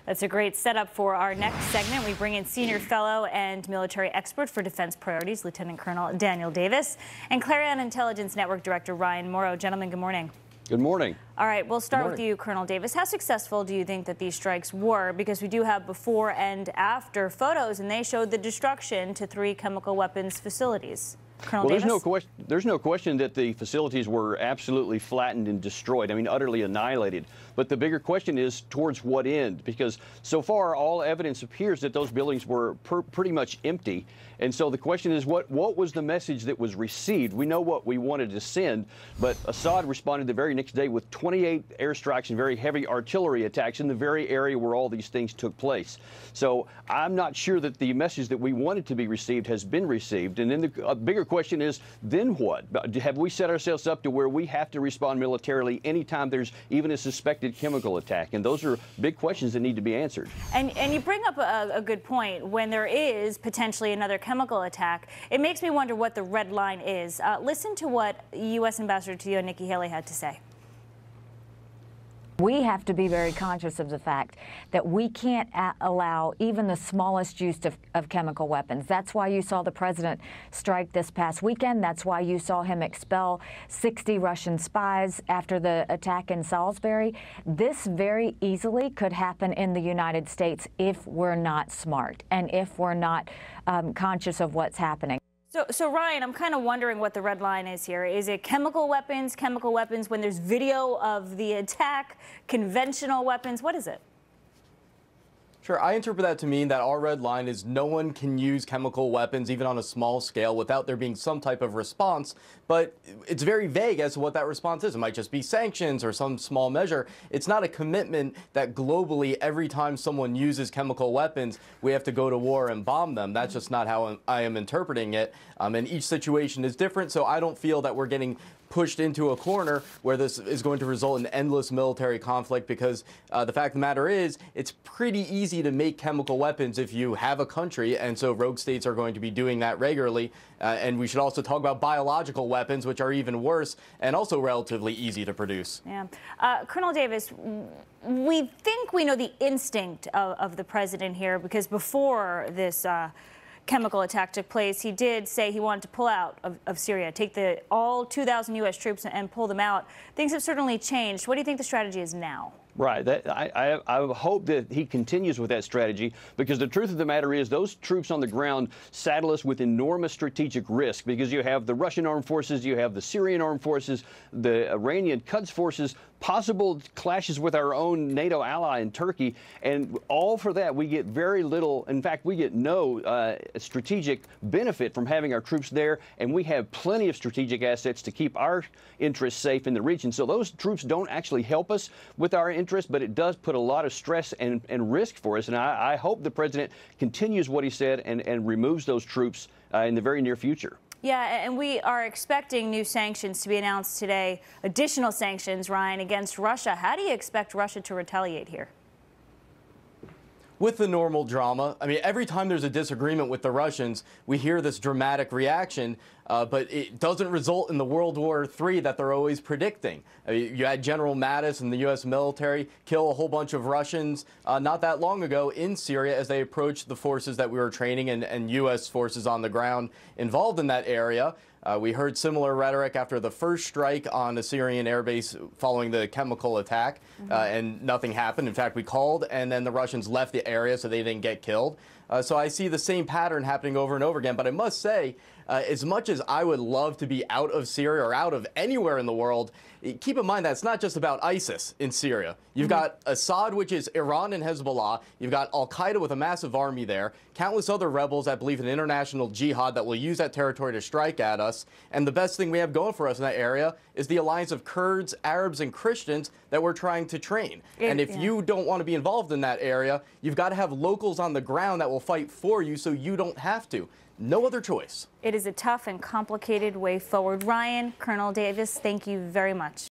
That's a great setup for our next segment. We bring in senior fellow and military expert for defense priorities, Lieutenant Colonel Daniel Davis, and Clarion Intelligence Network Director Ryan Mauro. Gentlemen, good morning. Good morning. All right, we'll start with you, Colonel Davis. How successful do you think that these strikes were? Because we do have before and after photos, and they showed the destruction to 3 chemical weapons facilities. Colonel Davis? There's no question that the facilities were absolutely flattened and destroyed. I mean, utterly annihilated. But the bigger question is towards what end? Because so far, all evidence appears that those buildings were pretty much empty. And so the question is, what was the message that was received? We know what we wanted to send, but Assad responded the very next day with 28 airstrikes and very heavy artillery attacks in the very area where all these things took place. So I'm not sure that the message that we wanted to be received has been received. And then the bigger question is, then what? Have we set ourselves up to where we have to respond militarily anytime there's even a suspected chemical attack? And those are big questions that need to be answered. And you bring up a good point. When there is potentially another chemical attack, it makes me wonder what the red line is. Listen to what U.S. Ambassador to you, Nikki Haley, had to say. We have to be very conscious of the fact that we can't allow even the smallest use of chemical weapons. That's why you saw the president strike this past weekend. That's why you saw him expel 60 Russian spies after the attack in Salisbury. This very easily could happen in the United States if we're not smart and if we're not conscious of what's happening. So Ryan, I'm kind of wondering what the red line is here. Is it chemical weapons when there's video of the attack, conventional weapons? What is it? Sure, I interpret that to mean that our red line is no one can use chemical weapons, even on a small scale, without there being some type of response. But it's very vague as to what that response is. It might just be sanctions or some small measure. It's not a commitment that globally, every time someone uses chemical weapons, we have to go to war and bomb them. That's just not how I am interpreting it. And each situation is different, so I don't feel that we're getting pushed into a corner where this is going to result in endless military conflict, because the fact of the matter is, it's pretty easy to make chemical weapons if you have a country, and so rogue states are going to be doing that regularly. And we should also talk about biological weapons, which are even worse and also relatively easy to produce. Yeah. Colonel Davis, we think we know the instinct of the president here, because before this chemical attack took place, he did say he wanted to pull out of Syria, take all 2,000 U.S. troops and pull them out. Things have certainly changed. What do you think the strategy is now? Right. I hope that he continues with that strategy, because the truth of the matter is those troops on the ground saddle us with enormous strategic risk, because you have the Russian armed forces, you have the Syrian armed forces, the Iranian Quds forces, possible clashes with our own NATO ally in Turkey, and all for that we get very little. In fact, we get no strategic benefit from having our troops there, and we have plenty of strategic assets to keep our interests safe in the region. So those troops don't actually help us with our interest, but it does put a lot of stress and risk for us. And I hope the president continues what he said and removes those troops in the very near future. Yeah, and we are expecting new sanctions to be announced today, additional sanctions, Ryan, against Russia. How do you expect Russia to retaliate here? With the normal drama. I mean, every time there's a disagreement with the Russians, we hear this dramatic reaction, but it doesn't result in the World War III that they're always predicting. I mean, you had General Mattis and the U.S. military kill a whole bunch of Russians not that long ago in Syria as they approached the forces that we were training and U.S. forces on the ground involved in that area. We heard similar rhetoric after the first strike on a Syrian airbase following the chemical attack, and nothing happened. In fact, we called, and then the Russians left the area so they didn't get killed. So I see the same pattern happening over and over again. But I must say, as much as I would love to be out of Syria or out of anywhere in the world, keep in mind that it's not just about ISIS in Syria. You've got Assad, which is Iran and Hezbollah. You've got al-Qaeda with a massive army there. Countless other rebels that believe in international jihad that will use that territory to strike at us. And the best thing we have going for us in that area is the alliance of Kurds, Arabs, and Christians that we're trying to train. And if you don't want to be involved in that area, you've got to have locals on the ground that will fight for you so you don't have to. No other choice. It is a tough and complicated way forward. Ryan, Colonel Davis, thank you very much.